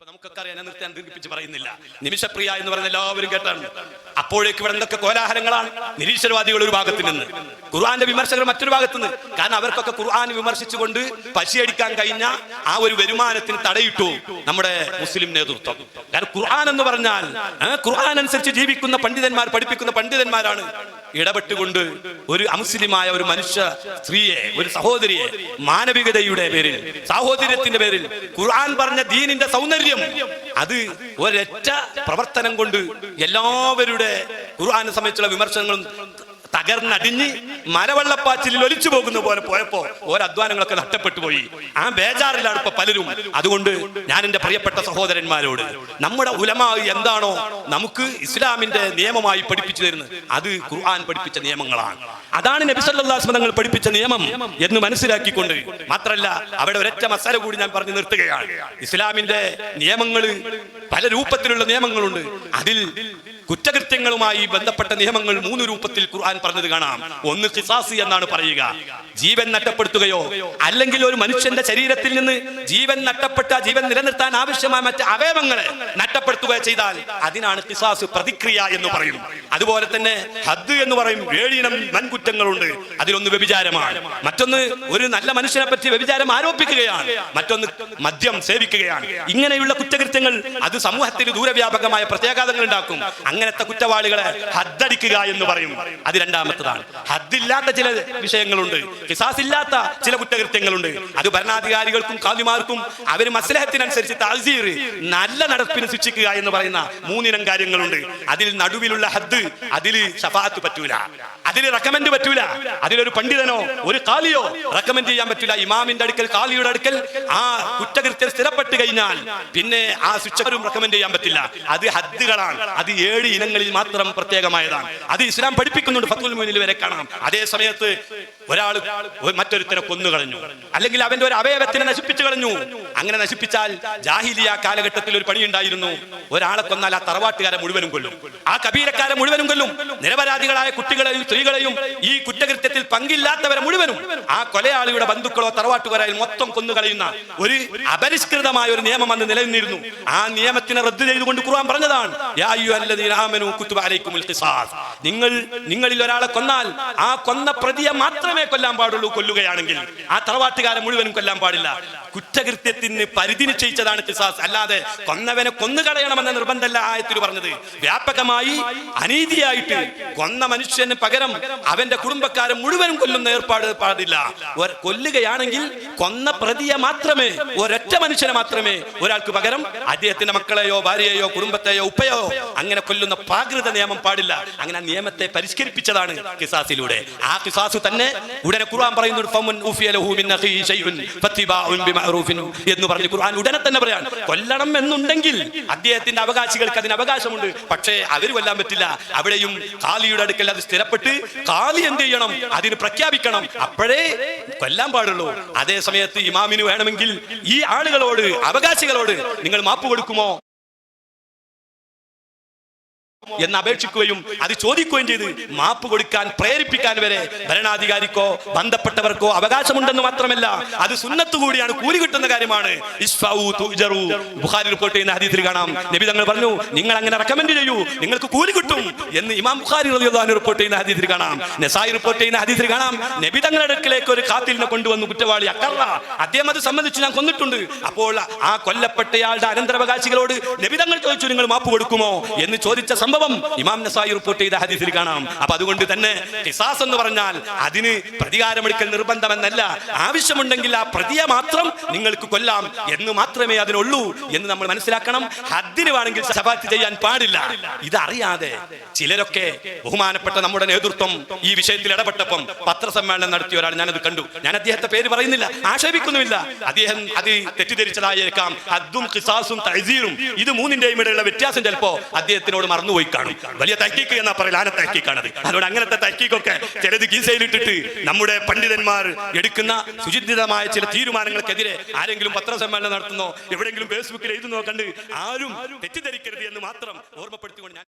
നമുക്കൊക്കെ അറിയാൻ നിർത്താൻ ദീർഘിപ്പിച്ച് പറയുന്നില്ല. നിമിഷപ്രിയ എന്ന് പറയുന്ന എല്ലാവരും കേട്ടാണ്. അപ്പോഴേക്ക് ഇവിടെ എന്തൊക്കെ കോലാഹലങ്ങളാണ്. നിരീശ്വരവാദികൾ ഒരു ഭാഗത്ത് നിന്ന്, ഖുർആന്റെ വിമർശകർ മറ്റൊരു ഭാഗത്ത് നിന്ന്. കാരണം അവർക്കൊക്കെ ഖുർആൻ വിമർശിച്ചുകൊണ്ട് പശിയടിക്കാൻ കഴിഞ്ഞ ആ ഒരു വരുമാനത്തിന് തടയിട്ടു നമ്മുടെ മുസ്ലിം നേതൃത്വം. കാരണം ഖുർആൻ എന്ന് പറഞ്ഞാൽ ഖുർആൻ അനുസരിച്ച് ജീവിക്കുന്ന പണ്ഡിതന്മാർ, പഠിപ്പിക്കുന്ന പണ്ഡിതന്മാരാണ് ഇടപെട്ടുകൊണ്ട് ഒരു അമുസ്ലിമായ ഒരു മനുഷ്യ സ്ത്രീയെ, ഒരു സഹോദരിയെ മാനവികതയുടെ പേരിൽ, സാഹോദര്യത്തിന്റെ പേരിൽ ഖുർആൻ പറഞ്ഞ ദീനിന്റെ സൗന്ദര്യം അത് ഒരൊറ്റ പ്രവർത്തനം കൊണ്ട് എല്ലാവരുടെ ഖുർആനെ സംബന്ധിച്ചുള്ള വിമർശനങ്ങളും തകർന്നടിഞ്ഞ് മലവെള്ളപ്പാച്ചിലിൽ ഒലിച്ചു പോകുന്ന പോലെ പോയപ്പോ ഓരോ അധ്വാനങ്ങളൊക്കെ നഷ്ടപ്പെട്ടു പോയി. ആ ബേജാറിലാണ് ഇപ്പൊ പലരും. അതുകൊണ്ട് ഞാൻ എന്റെ പ്രിയപ്പെട്ട സഹോദരന്മാരോട്, നമ്മുടെ ഉലമാ എന്താണോ നമുക്ക് ഇസ്ലാമിന്റെ നിയമമായി പഠിപ്പിച്ചു തരുന്നത്, അത് ഖുർആൻ പഠിപ്പിച്ച നിയമങ്ങളാണ്. അതാണ് നബി സല്ലല്ലാഹു അലൈഹി വസല്ലം തങ്ങൾ പഠിപ്പിച്ച നിയമം എന്ന് മനസ്സിലാക്കിക്കൊണ്ട്, മാത്രമല്ല അവിടെ ഒരൊറ്റ മസാല കൂടി ഞാൻ പറഞ്ഞു നിർത്തുകയാണ്. ഇസ്ലാമിന്റെ നിയമങ്ങൾ പല രൂപത്തിലുള്ള നിയമങ്ങളുണ്ട്. അതിൽ കുറ്റകൃത്യങ്ങളുമായി ബന്ധപ്പെട്ട നിയമങ്ങൾ 3 രൂപത്തിൽ ഖുർആൻ പറഞ്ഞത് കാണാം. ഒന്ന് ഖിസാസ് എന്നാണ് പറയുക, ജീവൻ നഷ്ടപ്പെടുത്തുകയോ അല്ലെങ്കിൽ ഒരു മനുഷ്യന്റെ ശരീരത്തിൽ നിന്ന് ജീവൻ നഷ്ടപ്പെട്ട, ജീവൻ നിലനിർത്താൻ ആവശ്യമായ മറ്റ് അവയവങ്ങളെ നഷ്ടപ്പെടുത്തുകയോ ചെയ്താൽ അതിനാണ് ഖിസാസ്, പ്രതിക്രിയ എന്ന് പറയും. അതുപോലെ തന്നെ ഹദ് എന്ന് പറയും. 7 ഇനം വൻകുറ്റങ്ങളുണ്ട്. അതിലൊന്ന് വ്യഭിചാരമാണ്. മറ്റൊന്ന് ഒരു നല്ല മനുഷ്യനെ പറ്റി വ്യഭിചാരം ആരോപിക്കുകയാണ്. മറ്റൊന്ന് മദ്യം സേവിക്കുകയാണ്. ഇങ്ങനെയുള്ള കുറ്റകൃത്യങ്ങൾ അത് സമൂഹത്തിന് ദൂരവ്യാപകമായ പ്രത്യാഘാതങ്ങൾ ഉണ്ടാക്കും. അങ്ങനത്തെ കുറ്റവാളികളെ ഹദ്ദടിക്കുക എന്ന് പറയും. അത് രണ്ടാമത്തതാണ്. ഹദ്ദില്ലാത്ത ചില വിഷയങ്ങളുണ്ട്, ഖിസാസ് ഇല്ലാത്ത ചില കുറ്റകൃത്യങ്ങളുണ്ട്. അത് ഭരണാധികാരികൾക്കും ഖാദിമാർക്കും അവർ മസ്ലഹത്തിനനുസരിച്ച് താസീർ, നല്ല നടപ്പിന് ശിക്ഷിക്കുക എന്ന് പറയുന്ന 3 ഇനം കാര്യങ്ങളുണ്ട്. അതിൽ നടുവിലുള്ള ഹദ്, അതിൽ ശഫാഅത്ത് പറ്റൂല, അതിൽ റെക്കമെൻഡ് പറ്റൂല. അതിലൊരു പണ്ഡിതനോ ഒരു ഖാലിയോ റെക്കമെൻഡ് ചെയ്യാൻ പറ്റൂല. ഇമാമിന്റെ അടുക്കൽ, ഖാലിയുടെ അടുക്കൽ ആ കുറ്റകൃത്യം സ്ഥിരപ്പെട്ട് കഴിഞ്ഞാൽ പിന്നെ ആ ശിക്ഷകരും റെക്കമെൻഡ് ചെയ്യാൻ പറ്റില്ല. അത് ഹദ്ദുകളാണ്. അത് 7 ഇനങ്ങളിൽ മാത്രം പ്രത്യേകമായതാണ്. അത് ഇസ്ലാം പഠിപ്പിക്കുന്നുണ്ട്. ഫത്ഹുൽ മുഈനിൽ വരെ കാണാം. അതേ സമയത്ത് ഒരാൾ മറ്റൊരുത്തനെ കൊന്നുകളഞ്ഞു, അല്ലെങ്കിൽ അവന്റെ ഒരു അവയവത്തിനെ നശിപ്പിച്ചു കളഞ്ഞു. അങ്ങനെ നശിപ്പിച്ചാൽ ജാഹിലിയ കാലഘട്ടത്തിൽ ഒരു പണി ഉണ്ടായിരുന്നു. ഒരാളെ കൊന്നാൽ ആ തറവാട്ടുകാരെ മുഴുവനും കൊല്ലും, ആ കബീലക്കാരെ മുഴുവനും കൊല്ലും. നിരപരാധികളായ കുട്ടികളെയും സ്ത്രീകളെയും ഈ കുറ്റകൃത്യത്തിൽ പങ്കില്ലാത്തവരെ മുഴുവനും ആ കൊലയാളിയുടെ ബന്ധുക്കളോ തറവാട്ടുകാരായി മൊത്തം കൊന്നുകളയുന്ന ഒരു അപരിഷ്കൃതമായ ഒരു നിയമം അന്ന് നിലനിന്നിരുന്നു. ആ നിയമത്തിനെ റദ്ദ് ചെയ്തുകൊണ്ട് ഖുർആൻ പറഞ്ഞതാണ്, യാ അയ്യുഹല്ലദീന ആമനൂ കുതിബ അലൈക്കുമുൽ ഖിസാസ്. നിങ്ങളിൽ ഒരാളെ കൊന്നാൽ ആ കൊന്ന പ്രതിയെ മാത്രമേ കൊല്ലാൻ പാടുള്ളൂ. കൊല്ലുകയാണെങ്കിൽ ആ തറവാട്ടുകാരെ മുഴുവനും കൊല്ലാൻ പാടില്ല. കുറ്റകൃത്യത്തിന് പരിധി നിശ്ചയിച്ചതാണ് ഖിസാസ്. അല്ലാതെ കൊന്നവനെ കൊന്നുകളയണമെന്ന നിർബന്ധമല്ല ആയത്തിൽ പറഞ്ഞത്. വ്യാപകമായി അനീതിയായിട്ട് കൊന്ന മനുഷ്യന് പകരം അവന്റെ കുടുംബക്കാരെ മുഴുവനും കൊല്ലുന്ന ഏർപ്പാട് പാടില്ല. കൊല്ലുകയാണെങ്കിൽ കൊന്ന പ്രതിയെ മാത്രമേ, ഒരൊറ്റ മനുഷ്യനെ മാത്രമേ ഒരാൾക്ക് പകരം അദ്ദേഹത്തിന്റെ മക്കളെയോ ഭാര്യയെയോ കുടുംബത്തെയോ ഉപ്പയോ അങ്ങനെ കൊല്ലുന്ന പ്രാകൃത നിയമം പാടില്ല. അങ്ങനെ ആ നിയമത്തെ പരിഷ്കരിപ്പിച്ചതാണ് ഖിസാസിലൂടെ. ആ ഖിസാസ് തന്നെ ഉടനെ ഖുർആൻ പറയുന്നുണ്ട്, ഫമൻ ഉഫിയ ലഹു മിൻ അഖീഹി ശൈഉൻ ഫത്തിബാഉൻ ബിമഅറൂഫിൻ എന്ന് പറഞ്ഞ് ഖുർആൻ ഉടനെ തന്നെ പറയാണ്, കൊല്ലണം എന്നുണ്ടെങ്കിൽ അദ്ദേഹത്തിന്റെ അവകാശികൾക്ക് അതിന് അവകാശമുണ്ട്. പക്ഷേ അവർ കൊല്ലാൻ പറ്റില്ല. അവിടെയും ഖാലിയുടെ അടുക്കൽ അത് സ്ഥിരപ്പെട്ട് ഖാലി എന്ത് ചെയ്യണം, അതിന് പ്രഖ്യാപിക്കണം. അപ്പോഴേ കൊല്ലാൻ പാടുള്ളൂ. അതേ സമയത്ത് ഇമാമിന് വേണമെങ്കിൽ ഈ ആളുകളോട്, അവകാശികളോട് നിങ്ങൾ മാപ്പ് കൊടുക്കുമോ എന്ന് അപേക്ഷിക്കുകയും അത് ചോദിക്കുകയും ചെയ്ത് മാപ്പ് കൊടുക്കാൻ പ്രേരിപ്പിക്കാൻ വരെ ഭരണാധികാരിക്കോ ബന്ധപ്പെട്ടവർക്കോ അവകാശമുണ്ടെന്ന് മാത്രമല്ല, അത് സുന്നത്ത് കൂടിയാണ്, കൂലി കിട്ടുന്ന കാര്യമാണ്. ബുഖാരി റിപ്പോർട്ട് ചെയ്യുന്ന ഹദീസിൽ കാണാം, നബി തങ്ങൾ പറഞ്ഞു, നിങ്ങൾ അങ്ങനെ റെക്കമെൻഡ് ചെയ്യൂ, നിങ്ങൾക്ക് കൂലി കിട്ടും എന്ന് ഇമാം ബുഖാരി റളിയല്ലാഹു അൻഹു റിപ്പോർട്ട് ചെയ്യുന്ന ഹദീസിൽ കാണാം. നസായി റിപ്പോർട്ട് ചെയ്യുന്ന ഹദീസിൽ കാണാം, നബി തങ്ങളുടെ അടുക്കലേക്ക് ഒരു ഖാത്തിലിനെ കൊണ്ടുവന്നു കുറ്റവാളി അക്കറ, അദ്ദേഹം അത് സംബന്ധിച്ച് ഞാൻ കൊന്നിട്ടുണ്ട്. അപ്പോൾ ആ കൊല്ലപ്പെട്ടയാളുടെ അനന്തരാവകാശികളോട് നബി തങ്ങൾ ചോദിച്ചു, നിങ്ങൾ മാപ്പ് കൊടുക്കുമോ എന്ന് ചോദിച്ച സംഭവം ഇമാം നസായി റിപ്പോർട്ട് ചെയ്ത ഹദീസിൽ കാണാം. അപ്പൊ അതുകൊണ്ട് തന്നെ ഖിസാസ് എന്ന് പറഞ്ഞാൽ അതിന് പ്രതികാരമെടുക്കൽ നിർബന്ധമെന്നല്ല, ആവശ്യമുണ്ടെങ്കിൽ ആ പ്രതിയെ മാത്രം നിങ്ങൾക്ക് കൊല്ലാം എന്ന് മാത്രമേ അതിനുള്ളൂ എന്ന് നമ്മൾ മനസ്സിലാക്കണം. ഹദ്ദിന് വേണമെങ്കിൽ ശഫാഅത്ത് ചെയ്യാൻ പാടില്ല. ഇതറിയാതെ ചിലരൊക്കെ, ബഹുമാനപ്പെട്ട നമ്മുടെ നേതൃത്വം ഈ വിഷയത്തിൽ ഇടപെട്ടപ്പം പത്രസമ്മേളനം നടത്തിയ ഒരാൾ, ഞാനത് കണ്ടു, ഞാൻ അദ്ദേഹത്തെ പേര് പറയുന്നില്ല, ആക്ഷേപിക്കുന്നുമില്ല, അദ്ദേഹം അത് തെറ്റിദ്ധരിച്ചതായേക്കാം. ഹദ്ദും ഖിസാസും തഅ്സീറും ഇത് 3ന്റെയും ഇടയിലുള്ള വ്യത്യാസം ചിലപ്പോ അദ്ദേഹത്തിനോട് മറന്നുപോയി കാണും. വലിയ തഹ്ഖീഖ് എന്നാ പറയൽ, ആന തഹ്ഖീഖാണത്. അതുകൊണ്ട് അങ്ങനത്തെ തഹ്ഖീഖൊക്കെ ചിലത് ഗീസയിലിട്ടിട്ട് നമ്മുടെ പണ്ഡിതന്മാർ എടുക്കുന്ന സുചിന്തിതമായ ചില തീരുമാനങ്ങൾക്കെതിരെ ആരെങ്കിലും പത്രസമ്മേളനം നടത്തുന്നോ എവിടെയെങ്കിലും ഫേസ്ബുക്കിൽ എഴുതുന്നോ കണ്ട് ആരും തെറ്റിദ്ധരിക്കരുത് എന്ന് മാത്രം ഓർമ്മപ്പെടുത്തിക്കൊണ്ട് ഞാൻ